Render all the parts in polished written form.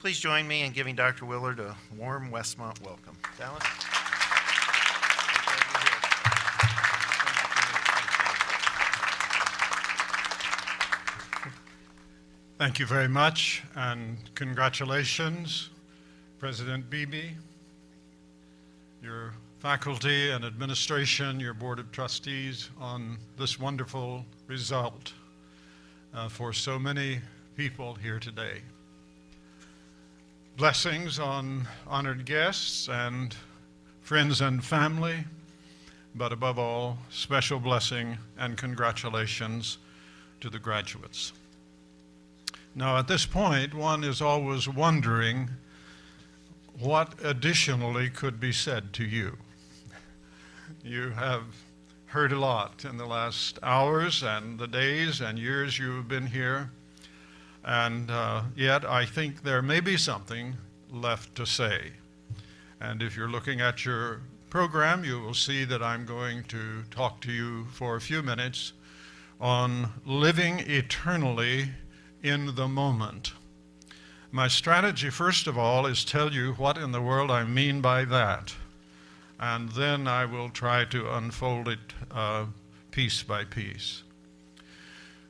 Please join me in giving Dr. Willard a warm Westmont welcome. Dallas? Thank you very much, and congratulations, President Beebe, your faculty and administration, your Board of Trustees, on this wonderful result for so many people here today. Blessings on honored guests and friends and family, but above all, special blessing and congratulations to the graduates. Now, at this point, one is always wondering what additionally could be said to you. You have heard a lot in the last hours and the days and years you have been here, and yet I think there may be something left to say. And if you're looking at your program, you will see that I'm going to talk to you for a few minutes on living eternally in the moment. My strategy, first of all, is tell you what in the world I mean by that, and then I will try to unfold it piece by piece.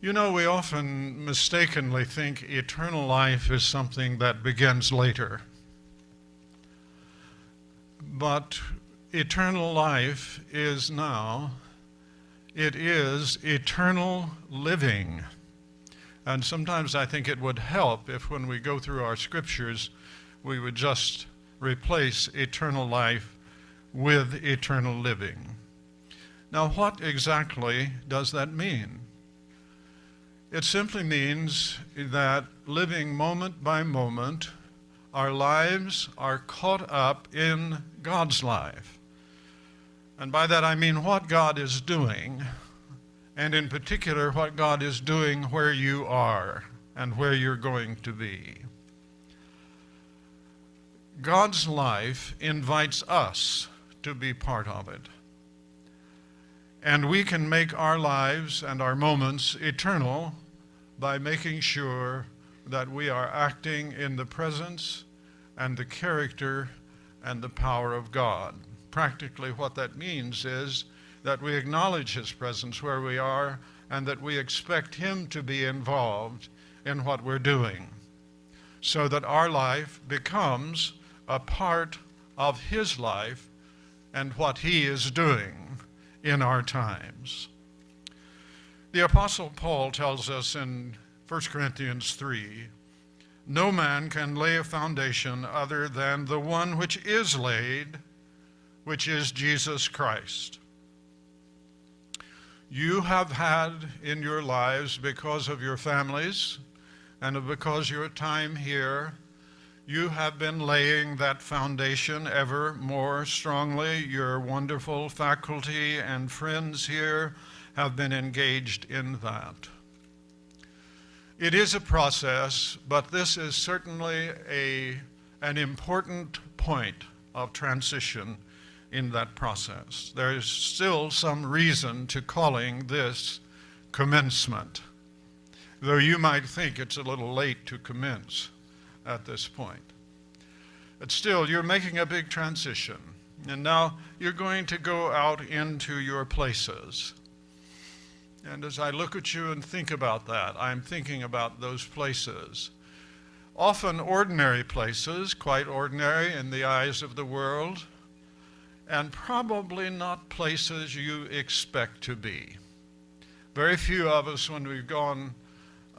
You know, we often mistakenly think eternal life is something that begins later. But eternal life is now. It is eternal living. And sometimes I think it would help if when we go through our scriptures, we would just replace eternal life with eternal living. Now, what exactly does that mean? It simply means that living moment by moment, our lives are caught up in God's life. And by that I mean what God is doing, and in particular, what God is doing where you are and where you're going to be. God's life invites us to be part of it. And we can make our lives and our moments eternal by making sure that we are acting in the presence and the character and the power of God. Practically, what that means is that we acknowledge His presence where we are and that we expect Him to be involved in what we're doing so that our life becomes a part of His life and what He is doing in our times. The Apostle Paul tells us in 1 Corinthians 3, "No man can lay a foundation other than the one which is laid, which is Jesus Christ." You have had in your lives, because of your families and because your time here, you have been laying that foundation ever more strongly. Your wonderful faculty and friends here have been engaged in that. It is a process, but this is certainly an important point of transition in that process. There is still some reason to calling this commencement, though you might think it's a little late to commence at this point. But still, you're making a big transition, and now you're going to go out into your places. And as I look at you and think about that, I'm thinking about those places. Often ordinary places, quite ordinary in the eyes of the world, and probably not places you expect to be. Very few of us, when we've gone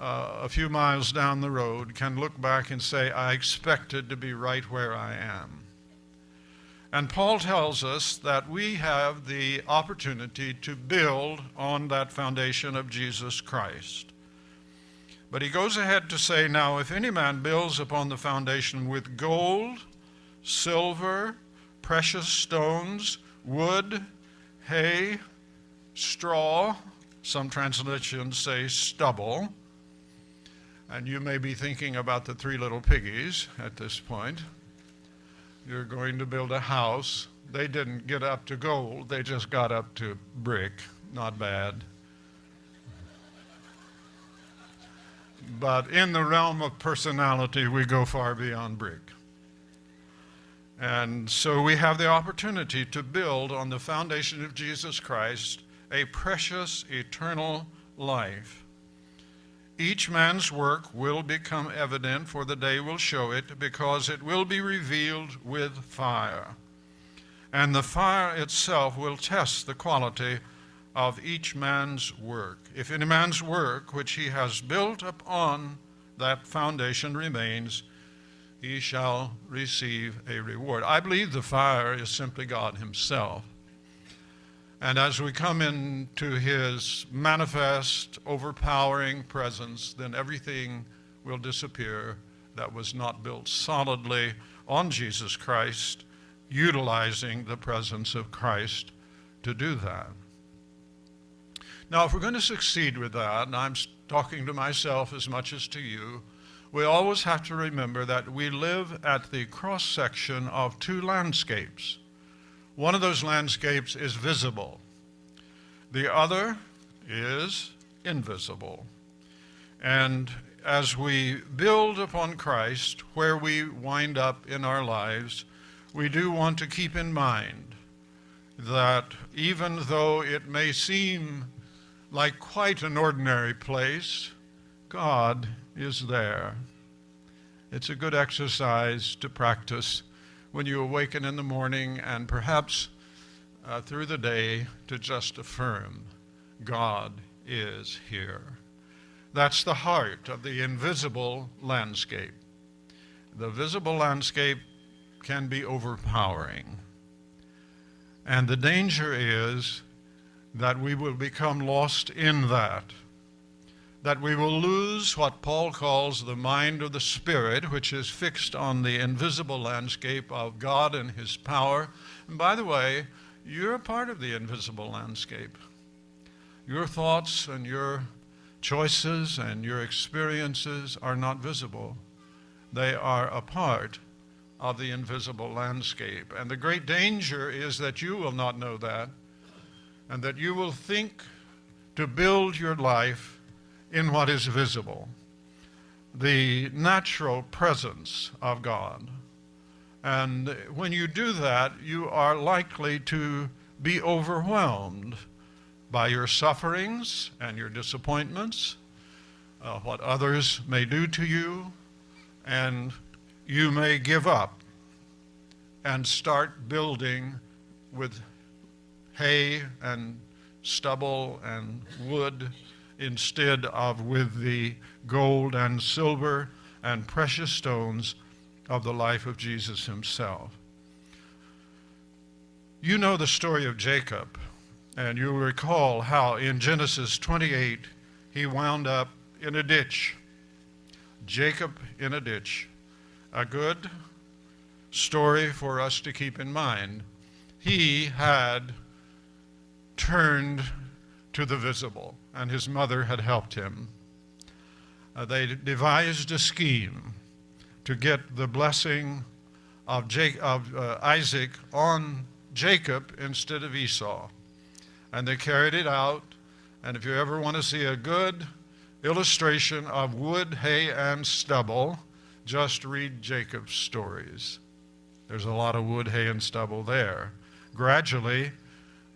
a few miles down the road, can look back and say, I expected to be right where I am. And Paul tells us that we have the opportunity to build on that foundation of Jesus Christ. But he goes ahead to say, now, if any man builds upon the foundation with gold, silver, precious stones, wood, hay, straw, some translations say stubble, and you may be thinking about the three little piggies at this point. You're going to build a house. They didn't get up to gold, they just got up to brick. Not bad. But in the realm of personality, we go far beyond brick. And so we have the opportunity to build on the foundation of Jesus Christ a precious eternal life. Each man's work will become evident, for the day will show it, because it will be revealed with fire. And the fire itself will test the quality of each man's work. If any man's work which he has built upon that foundation remains, he shall receive a reward. I believe the fire is simply God himself. And as we come into his manifest, overpowering presence, then everything will disappear that was not built solidly on Jesus Christ, utilizing the presence of Christ to do that. Now, if we're going to succeed with that, and I'm talking to myself as much as to you, we always have to remember that we live at the cross-section of two landscapes. One of those landscapes is visible. The other is invisible. And as we build upon Christ, where we wind up in our lives, we do want to keep in mind that even though it may seem like quite an ordinary place, God is there. It's a good exercise to practice when you awaken in the morning and perhaps through the day to just affirm, God is here. That's the heart of the invisible landscape. The visible landscape can be overpowering. And the danger is that we will become lost in that we will lose what Paul calls the mind of the Spirit, which is fixed on the invisible landscape of God and his power. And by the way, you're a part of the invisible landscape. Your thoughts and your choices and your experiences are not visible. They are a part of the invisible landscape. And the great danger is that you will not know that, and that you will think to build your life in what is visible, the natural presence of God. And when you do that, you are likely to be overwhelmed by your sufferings and your disappointments, what others may do to you, and you may give up and start building with hay and stubble and wood instead of with the gold and silver and precious stones of the life of Jesus himself. You know the story of Jacob, and you'll recall how in Genesis 28 he wound up in a ditch. Jacob in a ditch. A good story for us to keep in mind. He had turned to the visible, and his mother had helped him. They devised a scheme to get the blessing of Isaac on Jacob instead of Esau. And they carried it out, and if you ever want to see a good illustration of wood, hay, and stubble, just read Jacob's stories. There's a lot of wood, hay, and stubble there. Gradually,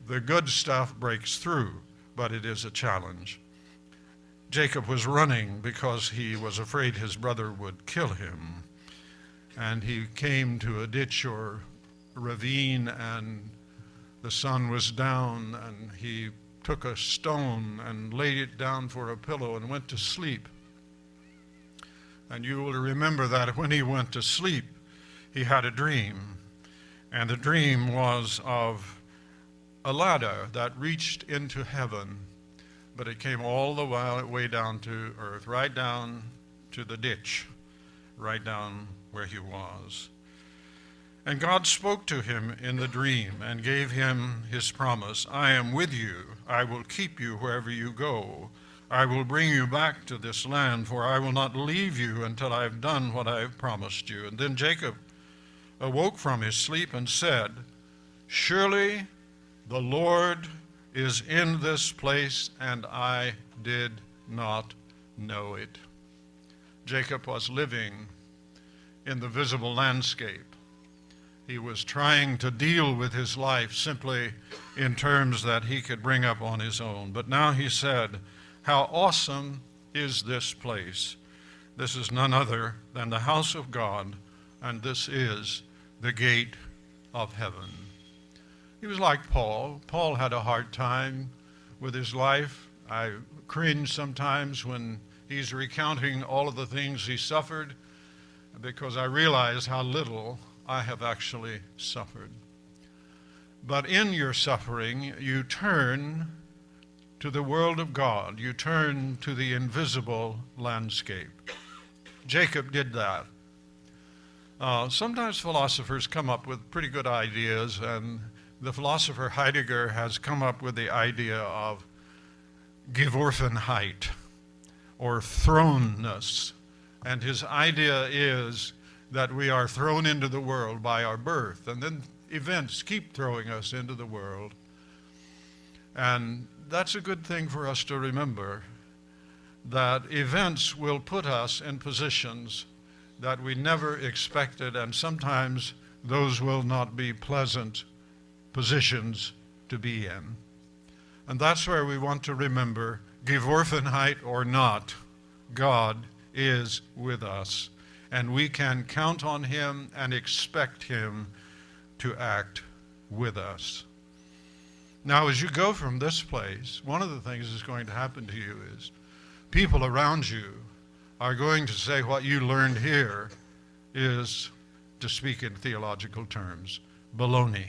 the good stuff breaks through, but it is a challenge. Jacob was running because he was afraid his brother would kill him. And he came to a ditch or ravine, and the sun was down, and he took a stone and laid it down for a pillow and went to sleep. And you will remember that when he went to sleep, he had a dream. And the dream was of a ladder that reached into heaven, but it came all the way down to earth, right down to the ditch, right down where he was. And God spoke to him in the dream and gave him his promise. I am with you. I will keep you wherever you go. I will bring you back to this land, for I will not leave you until I have done what I have promised you. And then Jacob awoke from his sleep and said, surely the Lord is in this place, and I did not know it. Jacob was living in the visible landscape. He was trying to deal with his life simply in terms that he could bring up on his own. But now he said, how awesome is this place? This is none other than the house of God, and this is the gate of heaven. He was like Paul. Paul had a hard time with his life. I cringe sometimes when he's recounting all of the things he suffered, because I realize how little I have actually suffered. But in your suffering, you turn to the world of God. You turn to the invisible landscape. Jacob did that. Sometimes philosophers come up with pretty good ideas, and the philosopher Heidegger has come up with the idea of Geworfenheit, or thrownness. And his idea is that we are thrown into the world by our birth, and then events keep throwing us into the world. And that's a good thing for us to remember, that events will put us in positions that we never expected, and sometimes those will not be pleasant positions to be in. And that's where we want to remember, Geworfenheit or not, God is with us, and we can count on him and expect him to act with us. Now, as you go from this place, one of the things that's going to happen to you is people around you are going to say what you learned here is, to speak in theological terms, baloney.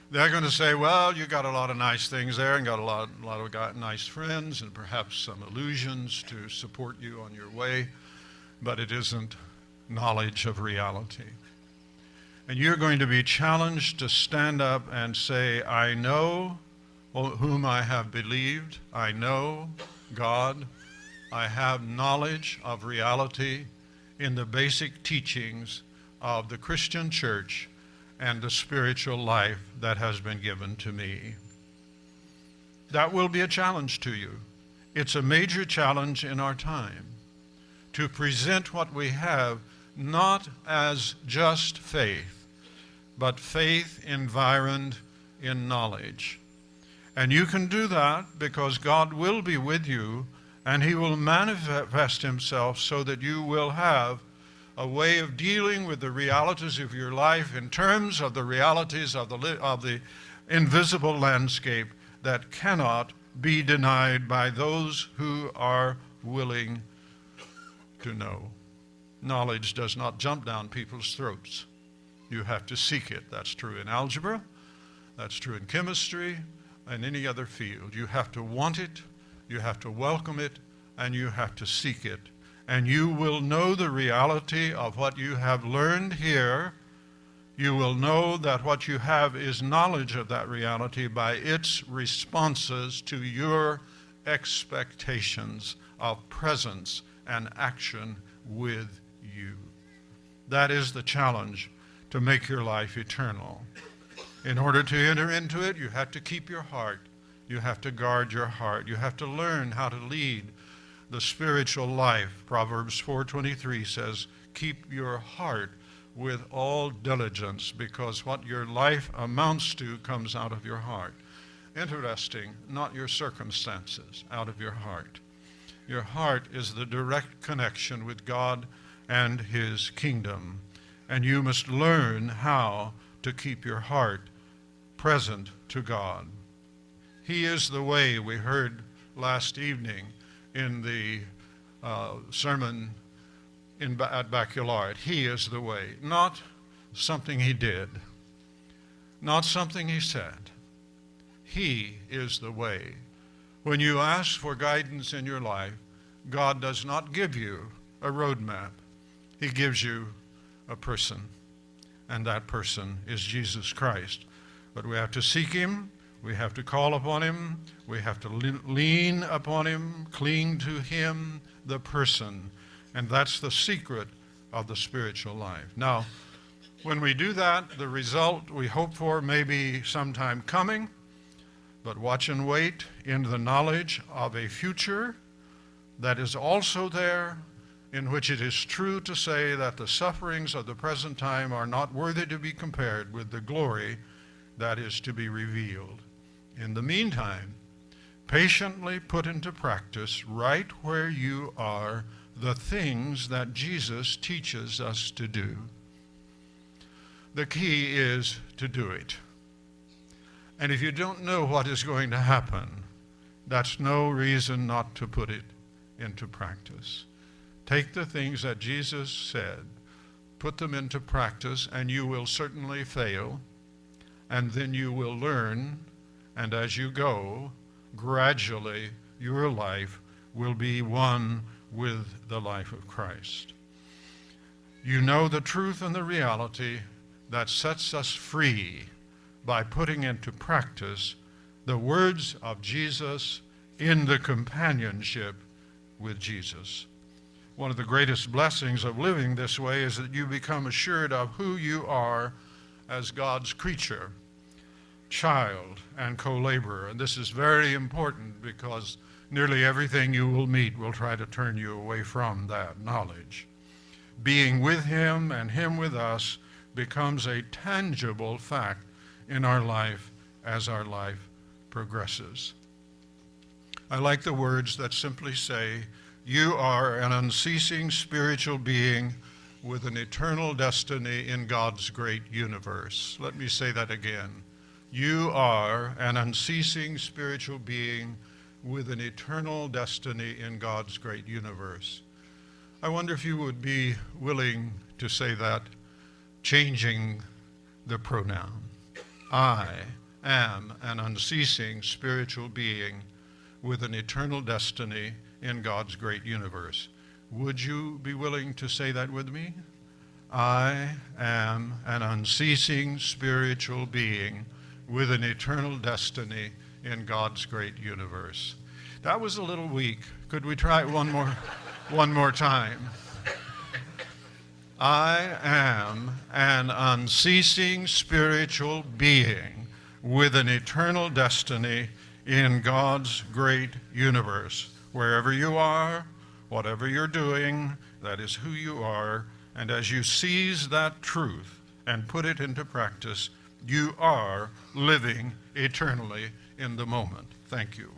They're going to say, well, you got a lot of nice things there and got a lot of nice friends and perhaps some illusions to support you on your way, but it isn't knowledge of reality. And you're going to be challenged to stand up and say, I know whom I have believed. I know God. I have knowledge of reality in the basic teachings of the Christian church and the spiritual life that has been given to me. That will be a challenge to you. It's a major challenge in our time to present what we have not as just faith, but faith environed in knowledge. And you can do that because God will be with you, and he will manifest himself so that you will have a way of dealing with the realities of your life in terms of the realities of the invisible landscape that cannot be denied by those who are willing to know. Knowledge does not jump down people's throats. You have to seek it. That's true in algebra. That's true in chemistry and any other field. You have to want it, you have to welcome it, and you have to seek it. And you will know the reality of what you have learned here. You will know that what you have is knowledge of that reality by its responses to your expectations of presence and action with you. That is the challenge to make your life eternal. In order to enter into it, you have to keep your heart. You have to guard your heart. You have to learn how to lead the spiritual life. Proverbs 4:23 says, keep your heart with all diligence, because what your life amounts to comes out of your heart. Interesting, not your circumstances, out of your heart. Your heart is the direct connection with God and his kingdom, and you must learn how to keep your heart present to God. He is the way, we heard last evening in the sermon at Baccalaureate. He is the way, not something he did, not something he said. He is the way. When you ask for guidance in your life, God does not give you a roadmap. He gives you a person, and that person is Jesus Christ. But we have to seek him. We have to call upon him. We have to lean upon him, cling to him, the person. And that's the secret of the spiritual life. Now, when we do that, the result we hope for may be sometime coming, but watch and wait in the knowledge of a future that is also there, in which it is true to say that the sufferings of the present time are not worthy to be compared with the glory that is to be revealed. In the meantime, patiently put into practice right where you are the things that Jesus teaches us to do. The key is to do it. And if you don't know what is going to happen, that's no reason not to put it into practice. Take the things that Jesus said, put them into practice, and you will certainly fail, and then you will learn, and as you go, gradually your life will be one with the life of Christ. You know the truth and the reality that sets us free by putting into practice the words of Jesus in the companionship with Jesus. One of the greatest blessings of living this way is that you become assured of who you are as God's creature, child, and co-laborer. And this is very important because nearly everything you will meet will try to turn you away from that knowledge. Being with him and him with us becomes a tangible fact in our life as our life progresses. I like the words that simply say, you are an unceasing spiritual being with an eternal destiny in God's great universe. Let me say that again. You are an unceasing spiritual being with an eternal destiny in God's great universe. I wonder if you would be willing to say that, changing the pronoun. I am an unceasing spiritual being with an eternal destiny in God's great universe. Would you be willing to say that with me? I am an unceasing spiritual being with an eternal destiny in God's great universe. That was a little weak. Could we try it one more time? I am an unceasing spiritual being with an eternal destiny in God's great universe. Wherever you are, whatever you're doing, that is who you are. And as you seize that truth and put it into practice, you are living eternally in the moment. Thank you.